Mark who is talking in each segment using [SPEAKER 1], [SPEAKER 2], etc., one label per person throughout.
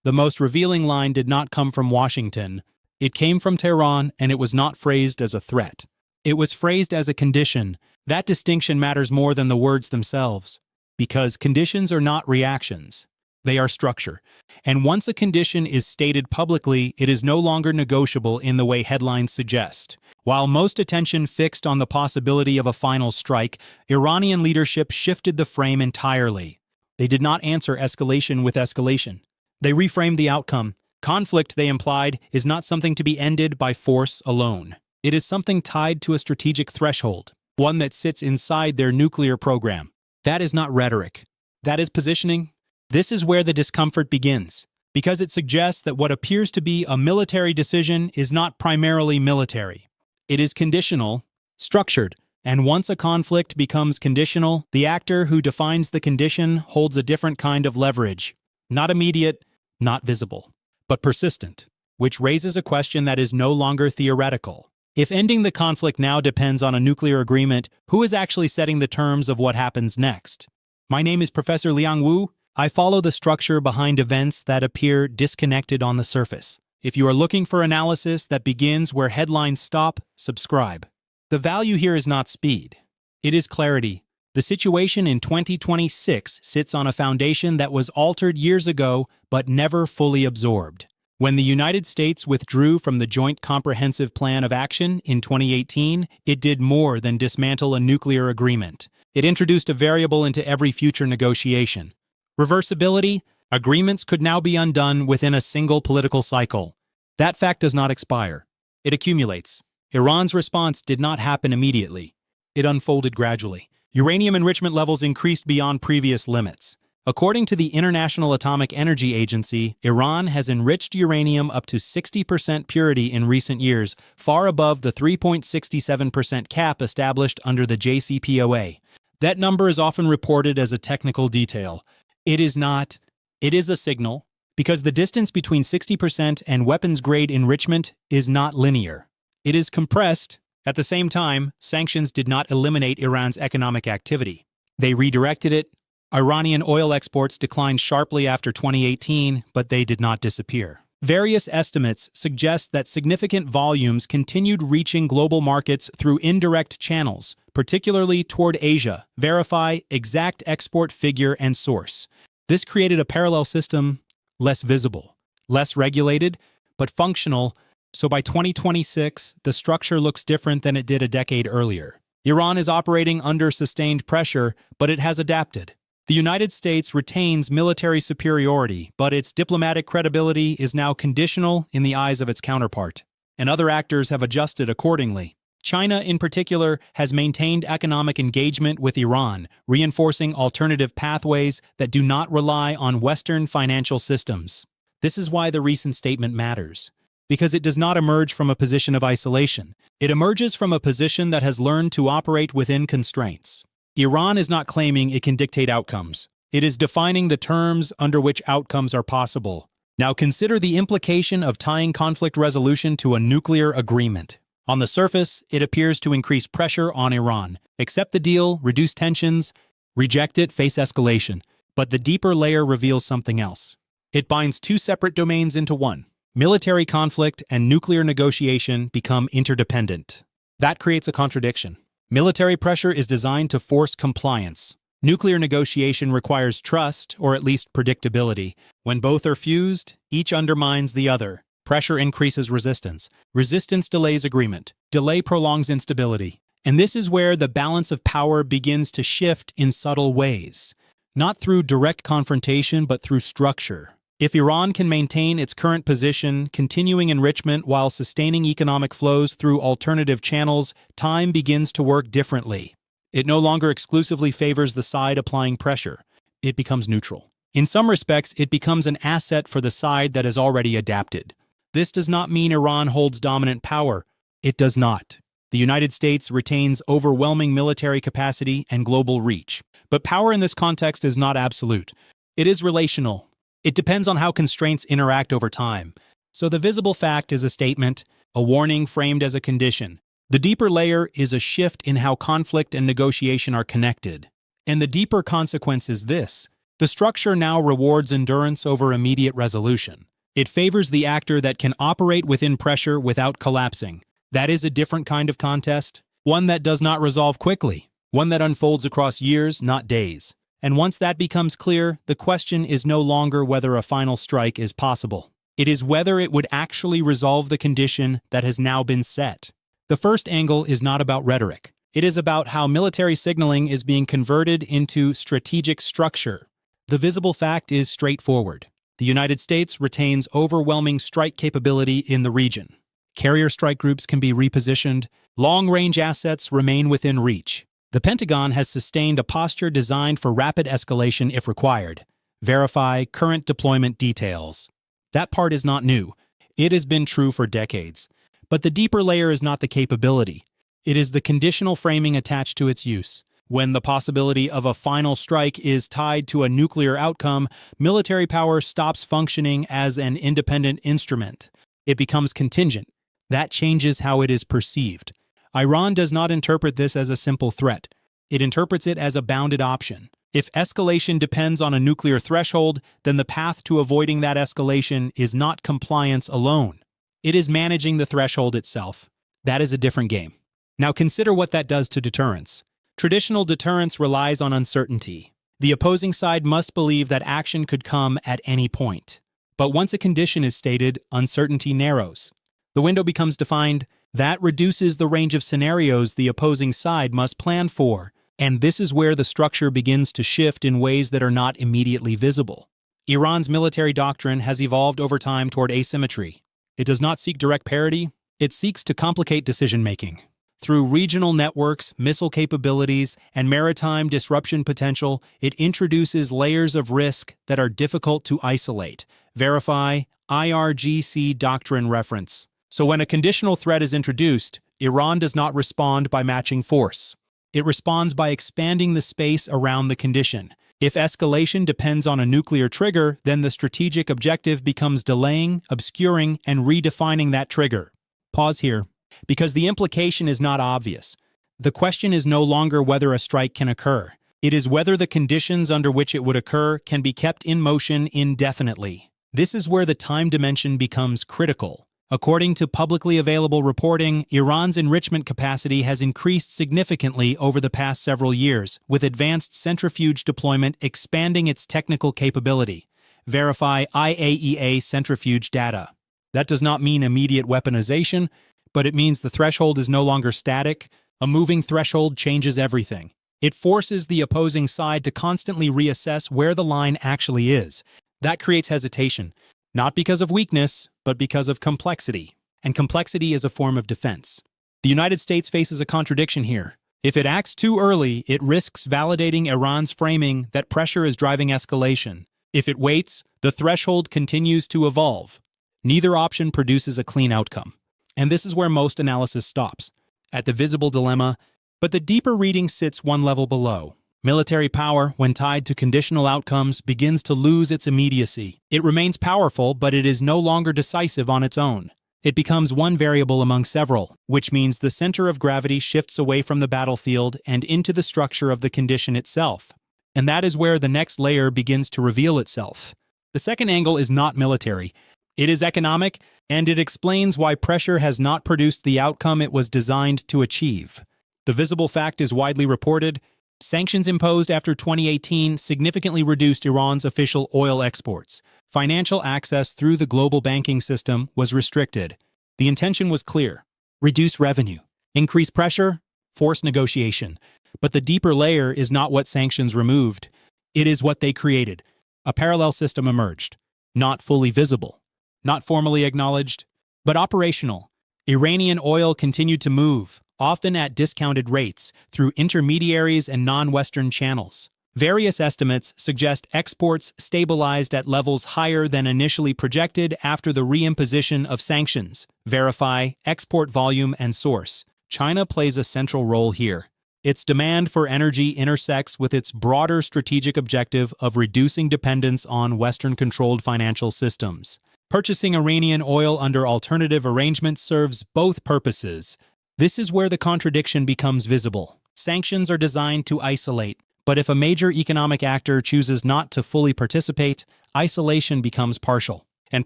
[SPEAKER 1] The most revealing line did not come from Washington. It came from Tehran, and it was not phrased as a threat. It was phrased as a condition. That distinction matters more than the words themselves, because conditions are not reactions. They are structure. And once a condition is stated publicly, it is no longer negotiable in the way headlines suggest. While most attention fixed on the possibility of a final strike, Iranian leadership shifted the frame entirely. They did not answer escalation with escalation. They reframed the outcome. Conflict, they implied, is not something to be ended by force alone. It is something tied to a strategic threshold, one that sits inside their nuclear program. That is not rhetoric. That is positioning. This is where the discomfort begins, because it suggests that what appears to be a military decision is not primarily military. It is conditional, structured, and once a conflict becomes conditional, the actor who defines the condition holds a different kind of leverage. Not immediate, not visible, but persistent, which raises a question that is no longer theoretical. If ending the conflict now depends on a nuclear agreement, who is actually setting the terms of what happens next? My name is Professor Liang Wu. I follow the structure behind events that appear disconnected on the surface. If you are looking for analysis that begins where headlines stop, subscribe. The value here is not speed. It is clarity. The situation in 2026 sits on a foundation that was altered years ago but never fully absorbed. When the United States withdrew from the Joint Comprehensive Plan of Action in 2018, it did more than dismantle a nuclear agreement. It introduced a variable into every future negotiation. Reversibility, agreements could now be undone within a single political cycle. That fact does not expire. It accumulates. Iran's response did not happen immediately. It unfolded gradually. Uranium enrichment levels increased beyond previous limits. According to the International Atomic Energy Agency, Iran has enriched uranium up to 60% purity in recent years, far above the 3.67% cap established under the JCPOA. That number is often reported as a technical detail. It is not. It is a signal, because the distance between 60% and weapons-grade enrichment is not linear. It is compressed. At the same time, sanctions did not eliminate Iran's economic activity. They redirected it. Iranian oil exports declined sharply after 2018, but they did not disappear. Various estimates suggest that significant volumes continued reaching global markets through indirect channels, particularly toward Asia. Verify exact export figure and source. This created a parallel system, less visible, less regulated, but functional. So by 2026, the structure looks different than it did a decade earlier. Iran is operating under sustained pressure, but it has adapted. The United States retains military superiority, but its diplomatic credibility is now conditional in the eyes of its counterpart, and other actors have adjusted accordingly. China, in particular, has maintained economic engagement with Iran, reinforcing alternative pathways that do not rely on Western financial systems. This is why the recent statement matters, because it does not emerge from a position of isolation. It emerges from a position that has learned to operate within constraints. Iran is not claiming it can dictate outcomes. It is defining the terms under which outcomes are possible. Now consider the implication of tying conflict resolution to a nuclear agreement. On the surface, it appears to increase pressure on Iran. Accept the deal, reduce tensions, reject it, face escalation. But the deeper layer reveals something else. It binds two separate domains into one. Military conflict and nuclear negotiation become interdependent. That creates a contradiction. Military pressure is designed to force compliance. Nuclear negotiation requires trust, or at least predictability. When both are fused, each undermines the other. Pressure increases resistance. Resistance delays agreement. Delay prolongs instability. And this is where the balance of power begins to shift in subtle ways. Not through direct confrontation, but through structure. If Iran can maintain its current position, continuing enrichment while sustaining economic flows through alternative channels, time begins to work differently. It no longer exclusively favors the side applying pressure. It becomes neutral. In some respects, it becomes an asset for the side that has already adapted. This does not mean Iran holds dominant power. It does not. The United States retains overwhelming military capacity and global reach. But power in this context is not absolute. It is relational. It depends on how constraints interact over time. So the visible fact is a statement, a warning framed as a condition. The deeper layer is a shift in how conflict and negotiation are connected. And the deeper consequence is this: The structure now rewards endurance over immediate resolution. It favors the actor that can operate within pressure without collapsing. That is a different kind of contest, one that does not resolve quickly, one that unfolds across years, not days. And once that becomes clear, the question is no longer whether a final strike is possible. It is whether it would actually resolve the condition that has now been set. The first angle is not about rhetoric. It is about how military signaling is being converted into strategic structure. The visible fact is straightforward. The United States retains overwhelming strike capability in the region. Carrier strike groups can be repositioned. Long-range assets remain within reach. The Pentagon has sustained a posture designed for rapid escalation if required. Verify current deployment details. That part is not new. It has been true for decades. But the deeper layer is not the capability. It is the conditional framing attached to its use. When the possibility of a final strike is tied to a nuclear outcome, military power stops functioning as an independent instrument. It becomes contingent. That changes how it is perceived. Iran does not interpret this as a simple threat. It interprets it as a bounded option. If escalation depends on a nuclear threshold, then the path to avoiding that escalation is not compliance alone. It is managing the threshold itself. That is a different game. Now consider what that does to deterrence. Traditional deterrence relies on uncertainty. The opposing side must believe that action could come at any point. But once a condition is stated, uncertainty narrows. The window becomes defined. That reduces the range of scenarios the opposing side must plan for. And this is where the structure begins to shift in ways that are not immediately visible. Iran's military doctrine has evolved over time toward asymmetry. It does not seek direct parity. It seeks to complicate decision-making. Through regional networks, missile capabilities, and maritime disruption potential, it introduces layers of risk that are difficult to isolate. Verify IRGC doctrine reference. So when a conditional threat is introduced, Iran does not respond by matching force. It responds by expanding the space around the condition. If escalation depends on a nuclear trigger, then the strategic objective becomes delaying, obscuring, and redefining that trigger. Pause here. Because the implication is not obvious. The question is no longer whether a strike can occur. It is whether the conditions under which it would occur can be kept in motion indefinitely. This is where the time dimension becomes critical. According to publicly available reporting, Iran's enrichment capacity has increased significantly over the past several years, with advanced centrifuge deployment expanding its technical capability. Verify IAEA centrifuge data. That does not mean immediate weaponization, but it means the threshold is no longer static. A moving threshold changes everything. It forces the opposing side to constantly reassess where the line actually is. That creates hesitation, not because of weakness, but because of complexity. And complexity is a form of defense. The United States faces a contradiction here. If it acts too early, it risks validating Iran's framing that pressure is driving escalation. If it waits, the threshold continues to evolve. Neither option produces a clean outcome. And this is where most analysis stops, at the visible dilemma, but the deeper reading sits one level below. Military power, when tied to conditional outcomes, begins to lose its immediacy. It remains powerful, but it is no longer decisive on its own. It becomes one variable among several, which means the center of gravity shifts away from the battlefield and into the structure of the condition itself. And that is where the next layer begins to reveal itself. The second angle is not military. It is economic, and it explains why pressure has not produced the outcome it was designed to achieve. The visible fact is widely reported. Sanctions imposed after 2018 significantly reduced Iran's official oil exports. Financial access through the global banking system was restricted. The intention was clear: reduce revenue, increase pressure, force negotiation. But the deeper layer is not what sanctions removed. It is what they created. A parallel system emerged, not fully visible, not formally acknowledged, but operational. Iranian oil continued to move, often at discounted rates, through intermediaries and non-Western channels. Various estimates suggest exports stabilized at levels higher than initially projected after the reimposition of sanctions. Verify export volume and source. China plays a central role here. Its demand for energy intersects with its broader strategic objective of reducing dependence on Western-controlled financial systems. Purchasing Iranian oil under alternative arrangements serves both purposes. This is where the contradiction becomes visible. Sanctions are designed to isolate, But if a major economic actor chooses not to fully participate, isolation becomes partial. And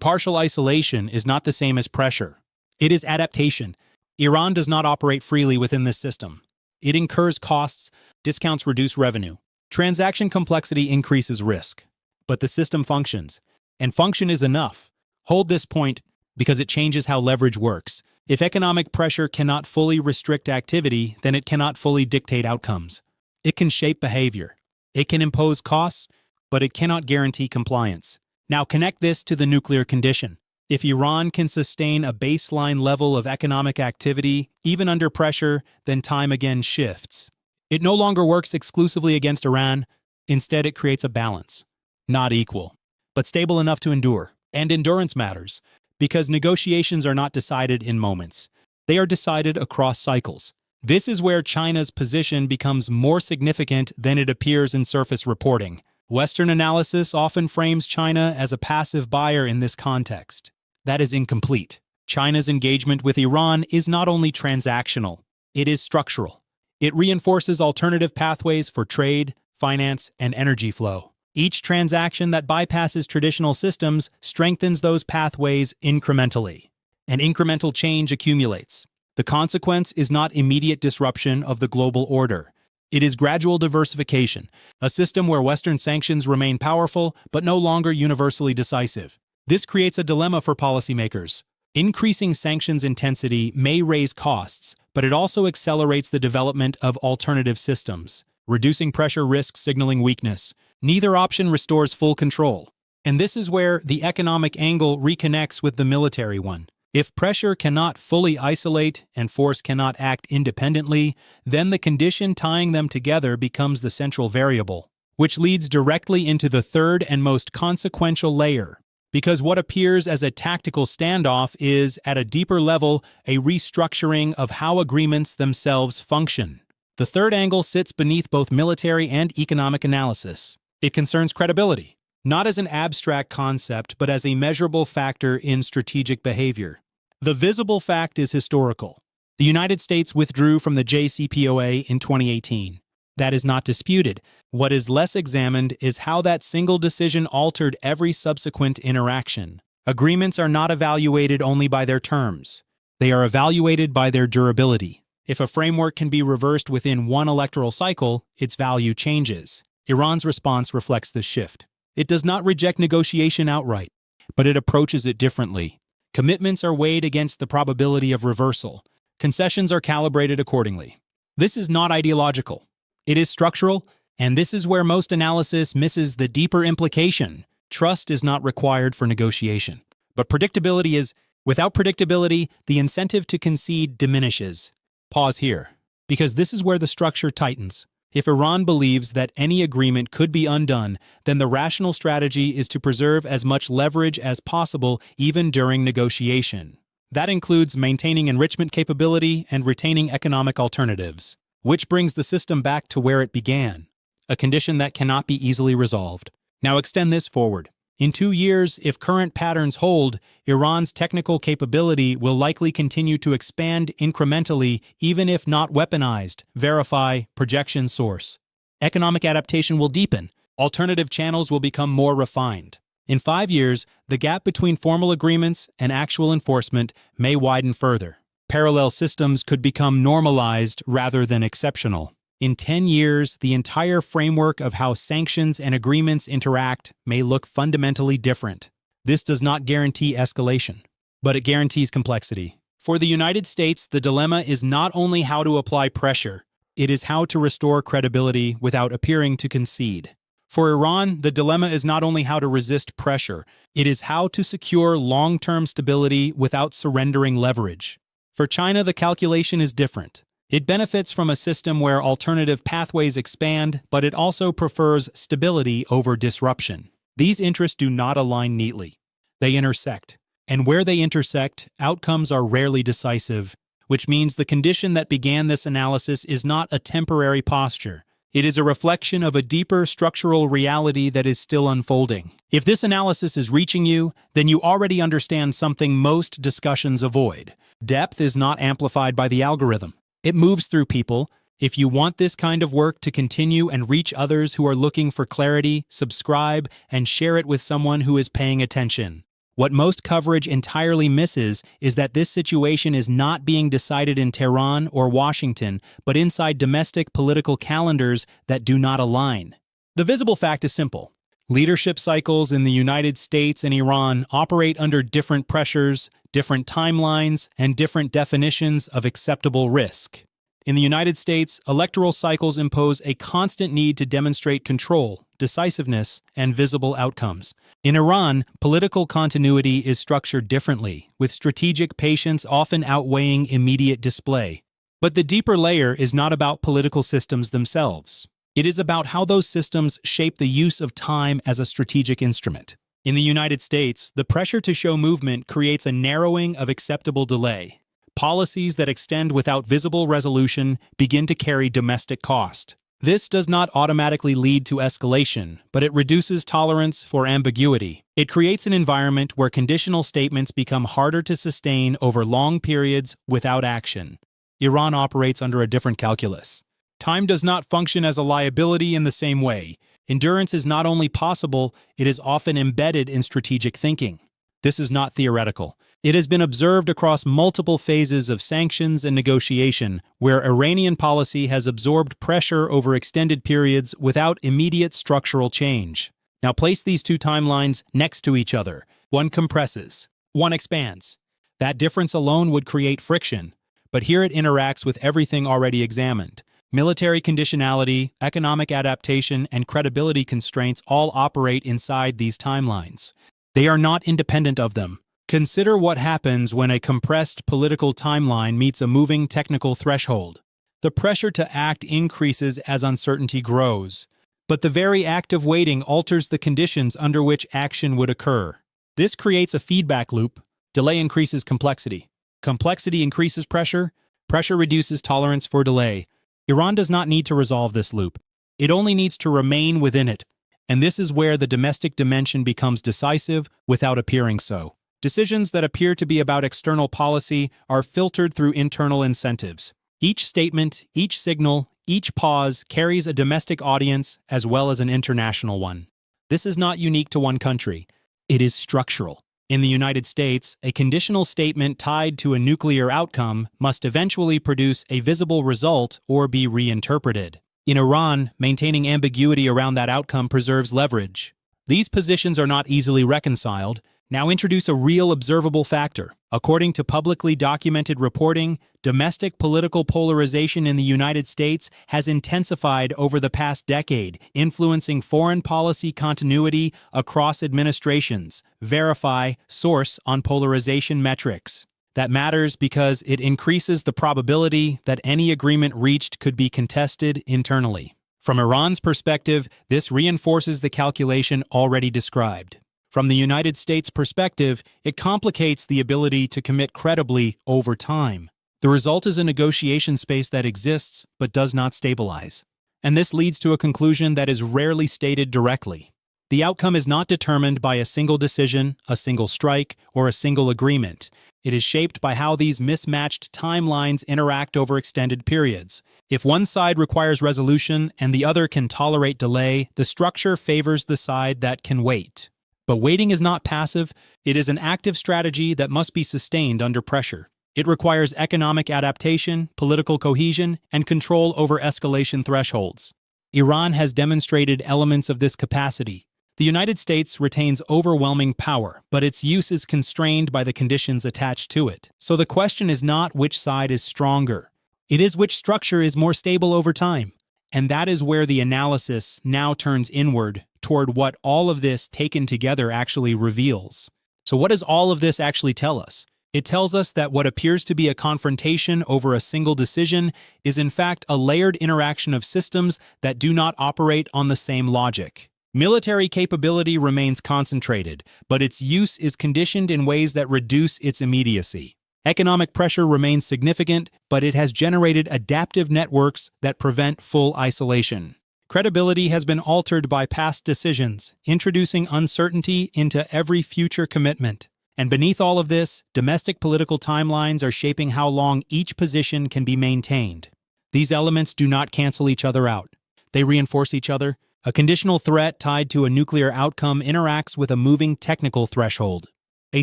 [SPEAKER 1] partial isolation is not the same as pressure. It is adaptation. Iran does not operate freely within this system. It incurs costs, discounts reduce revenue. Transaction complexity increases risk. But the system functions. And function is enough. Hold this point because it changes how leverage works. If economic pressure cannot fully restrict activity, then it cannot fully dictate outcomes. It can shape behavior. It can impose costs, but it cannot guarantee compliance. Now connect this to the nuclear condition. If Iran can sustain a baseline level of economic activity, even under pressure, then time again shifts. It no longer works exclusively against Iran. Instead, it creates a balance. Not equal, but stable enough to endure. And endurance matters, because negotiations are not decided in moments. They are decided across cycles. This is where China's position becomes more significant than it appears in surface reporting. Western analysis often frames China as a passive buyer in this context. That is incomplete. China's engagement with Iran is not only transactional, it is structural. It reinforces alternative pathways for trade, finance, and energy flow. Each transaction that bypasses traditional systems strengthens those pathways incrementally. And incremental change accumulates. The consequence is not immediate disruption of the global order. It is gradual diversification, a system where Western sanctions remain powerful but no longer universally decisive. This creates a dilemma for policymakers. Increasing sanctions intensity may raise costs, but it also accelerates the development of alternative systems. Reducing pressure risks signaling weakness. Neither option restores full control. And this is where the economic angle reconnects with the military one. If pressure cannot fully isolate and force cannot act independently, then the condition tying them together becomes the central variable, which leads directly into the third and most consequential layer. Because what appears as a tactical standoff is, at a deeper level, a restructuring of how agreements themselves function. The third angle sits beneath both military and economic analysis. It concerns credibility, not as an abstract concept, but as a measurable factor in strategic behavior. The visible fact is historical. The United States withdrew from the JCPOA in 2018. That is not disputed. What is less examined is how that single decision altered every subsequent interaction. Agreements are not evaluated only by their terms. They are evaluated by their durability. If a framework can be reversed within one electoral cycle, its value changes. Iran's response reflects this shift. It does not reject negotiation outright, but it approaches it differently. Commitments are weighed against the probability of reversal. Concessions are calibrated accordingly. This is not ideological. It is structural, and this is where most analysis misses the deeper implication. Trust is not required for negotiation, but predictability is. Without predictability, the incentive to concede diminishes. Pause here, because this is where the structure tightens. If Iran believes that any agreement could be undone, then the rational strategy is to preserve as much leverage as possible even during negotiation. That includes maintaining enrichment capability and retaining economic alternatives, which brings the system back to where it began, a condition that cannot be easily resolved. Now extend this forward. In 2 years, if current patterns hold, Iran's technical capability will likely continue to expand incrementally, even if not weaponized. Verify, projection source. Economic adaptation will deepen. Alternative channels will become more refined. In 5 years, the gap between formal agreements and actual enforcement may widen further. Parallel systems could become normalized rather than exceptional. In 10 years, the entire framework of how sanctions and agreements interact may look fundamentally different. This does not guarantee escalation, but it guarantees complexity. For the United States, the dilemma is not only how to apply pressure, it is how to restore credibility without appearing to concede. For Iran, the dilemma is not only how to resist pressure, it is how to secure long-term stability without surrendering leverage. For China, the calculation is different. It benefits from a system where alternative pathways expand, but it also prefers stability over disruption. These interests do not align neatly. They intersect. And where they intersect, outcomes are rarely decisive, which means the condition that began this analysis is not a temporary posture. It is a reflection of a deeper structural reality that is still unfolding. If this analysis is reaching you, then you already understand something most discussions avoid. Depth is not amplified by the algorithm. It moves through people, If you want this kind of work to continue and reach others who are looking for clarity, subscribe and share it with someone who is paying attention. What most coverage entirely misses is that this situation is not being decided in Tehran or Washington, but inside domestic political calendars that do not align. The visible fact is simple. Leadership cycles in the United States and Iran operate under different pressures, different timelines, and different definitions of acceptable risk. In the United States, electoral cycles impose a constant need to demonstrate control, decisiveness, and visible outcomes. In Iran, political continuity is structured differently, with strategic patience often outweighing immediate display. But the deeper layer is not about political systems themselves. It is about how those systems shape the use of time as a strategic instrument. In the United States, the pressure to show movement creates a narrowing of acceptable delay. Policies that extend without visible resolution begin to carry domestic cost. This does not automatically lead to escalation, but it reduces tolerance for ambiguity. It creates an environment where conditional statements become harder to sustain over long periods without action. Iran operates under a different calculus. Time does not function as a liability in the same way. Endurance is not only possible, it is often embedded in strategic thinking. This is not theoretical. It has been observed across multiple phases of sanctions and negotiation, where Iranian policy has absorbed pressure over extended periods without immediate structural change. Now place these two timelines next to each other. One compresses, one expands. That difference alone would create friction, but here it interacts with everything already examined. Military conditionality, economic adaptation, and credibility constraints all operate inside these timelines. They are not independent of them. Consider what happens when a compressed political timeline meets a moving technical threshold. The pressure to act increases as uncertainty grows, but the very act of waiting alters the conditions under which action would occur. This creates a feedback loop. Delay increases complexity. Complexity increases pressure. Pressure reduces tolerance for delay. Iran does not need to resolve this loop. It only needs to remain within it. And this is where the domestic dimension becomes decisive without appearing so. Decisions that appear to be about external policy are filtered through internal incentives. Each statement, each signal, each pause carries a domestic audience as well as an international one. This is not unique to one country. It is structural. In the United States, a conditional statement tied to a nuclear outcome must eventually produce a visible result or be reinterpreted. In Iran, maintaining ambiguity around that outcome preserves leverage. These positions are not easily reconciled. Now introduce a real observable factor. According to publicly documented reporting, domestic political polarization in the United States has intensified over the past decade, influencing foreign policy continuity across administrations. Verify source on polarization metrics. That matters because it increases the probability that any agreement reached could be contested internally. From Iran's perspective, this reinforces the calculation already described. From the United States' perspective, it complicates the ability to commit credibly over time. The result is a negotiation space that exists but does not stabilize. And this leads to a conclusion that is rarely stated directly. The outcome is not determined by a single decision, a single strike, or a single agreement. It is shaped by how these mismatched timelines interact over extended periods. If one side requires resolution and the other can tolerate delay, the structure favors the side that can wait. But waiting is not passive. It is an active strategy that must be sustained under pressure. It requires economic adaptation, political cohesion, and control over escalation thresholds. Iran has demonstrated elements of this capacity. The United States retains overwhelming power, but its use is constrained by the conditions attached to it. So the question is not which side is stronger. It is which structure is more stable over time. And that is where the analysis now turns inward toward what all of this taken together actually reveals. So what does all of this actually tell us? It tells us that what appears to be a confrontation over a single decision is in fact a layered interaction of systems that do not operate on the same logic. Military capability remains concentrated, but its use is conditioned in ways that reduce its immediacy. Economic pressure remains significant, but it has generated adaptive networks that prevent full isolation. Credibility has been altered by past decisions, introducing uncertainty into every future commitment. And beneath all of this, domestic political timelines are shaping how long each position can be maintained. These elements do not cancel each other out. They reinforce each other. A conditional threat tied to a nuclear outcome interacts with a moving technical threshold. A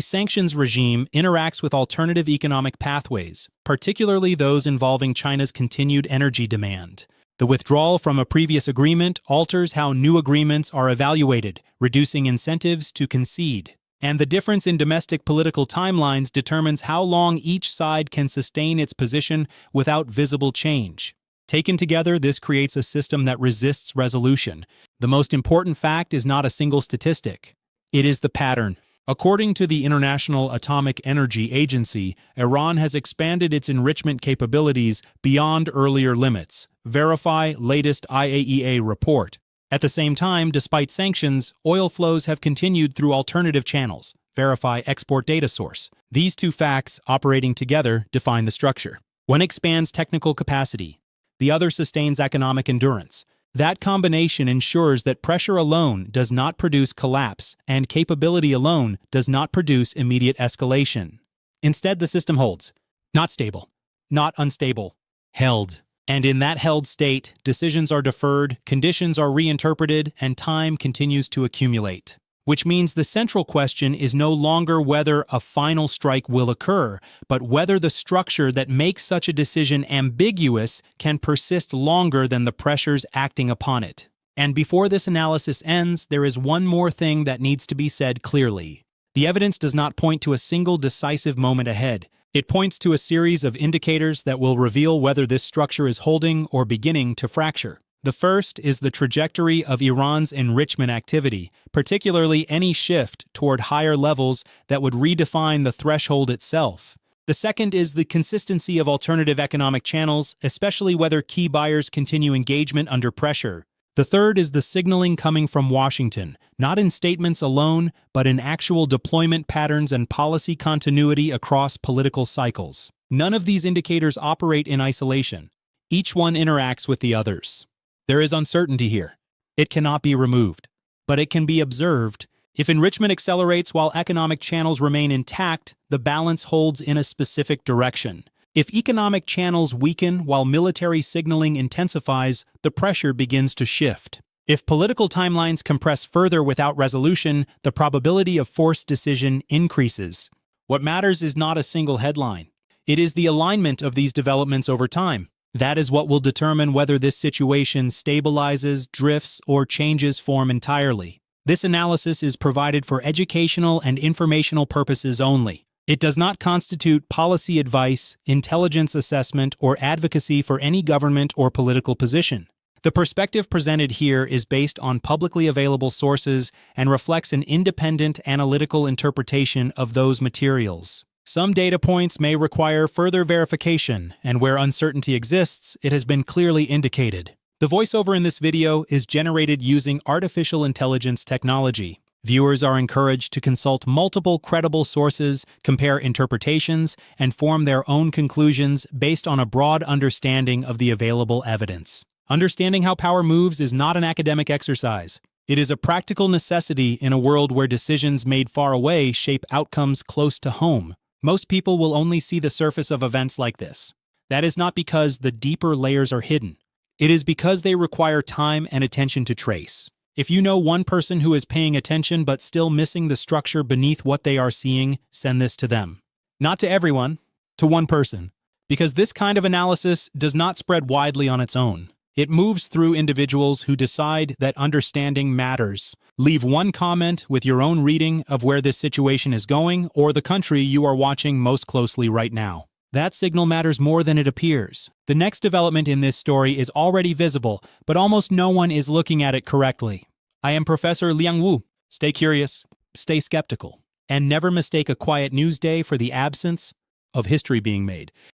[SPEAKER 1] sanctions regime interacts with alternative economic pathways, particularly those involving China's continued energy demand. The withdrawal from a previous agreement alters how new agreements are evaluated, reducing incentives to concede. And the difference in domestic political timelines determines how long each side can sustain its position without visible change. Taken together, this creates a system that resists resolution. The most important fact is not a single statistic. It is the pattern. According to the International Atomic Energy Agency, Iran has expanded its enrichment capabilities beyond earlier limits. Verify latest IAEA report. At the same time, despite sanctions, oil flows have continued through alternative channels. Verify export data source. These two facts, operating together, define the structure. One expands technical capacity. The other sustains economic endurance. That combination ensures that pressure alone does not produce collapse, and capability alone does not produce immediate escalation. Instead, the system holds. Not stable. Not unstable. Held. And in that held state, decisions are deferred, conditions are reinterpreted, and time continues to accumulate. Which means the central question is no longer whether a final strike will occur, but whether the structure that makes such a decision ambiguous can persist longer than the pressures acting upon it. And before this analysis ends, there is one more thing that needs to be said clearly. The evidence does not point to a single decisive moment ahead. It points to a series of indicators that will reveal whether this structure is holding or beginning to fracture. The first is the trajectory of Iran's enrichment activity, particularly any shift toward higher levels that would redefine the threshold itself. The second is the consistency of alternative economic channels, especially whether key buyers continue engagement under pressure. The third is the signaling coming from Washington, not in statements alone, but in actual deployment patterns and policy continuity across political cycles. None of these indicators operate in isolation. Each one interacts with the others. There is uncertainty here. It cannot be removed, but it can be observed. If enrichment accelerates while economic channels remain intact, the balance holds in a specific direction. If economic channels weaken while military signaling intensifies, the pressure begins to shift. If political timelines compress further without resolution, the probability of forced decision increases. What matters is not a single headline. It is the alignment of these developments over time. That is what will determine whether this situation stabilizes, drifts, or changes form entirely. This analysis is provided for educational and informational purposes only. It does not constitute policy advice, intelligence assessment, or advocacy for any government or political position. The perspective presented here is based on publicly available sources and reflects an independent analytical interpretation of those materials. Some data points may require further verification, and where uncertainty exists, it has been clearly indicated. The voiceover in this video is generated using artificial intelligence technology. Viewers are encouraged to consult multiple credible sources, compare interpretations, and form their own conclusions based on a broad understanding of the available evidence. Understanding how power moves is not an academic exercise. It is a practical necessity in a world where decisions made far away shape outcomes close to home. Most people will only see the surface of events like this. That is not because the deeper layers are hidden. It is because they require time and attention to trace. If you know one person who is paying attention but still missing the structure beneath what they are seeing, send this to them. Not to everyone, to one person. Because this kind of analysis does not spread widely on its own. It moves through individuals who decide that understanding matters. Leave one comment with your own reading of where this situation is going or the country you are watching most closely right now. That signal matters more than it appears. The next development in this story is already visible, but almost no one is looking at it correctly. I am Professor Liang Wu. Stay curious, stay skeptical, and never mistake a quiet news day for the absence of history being made.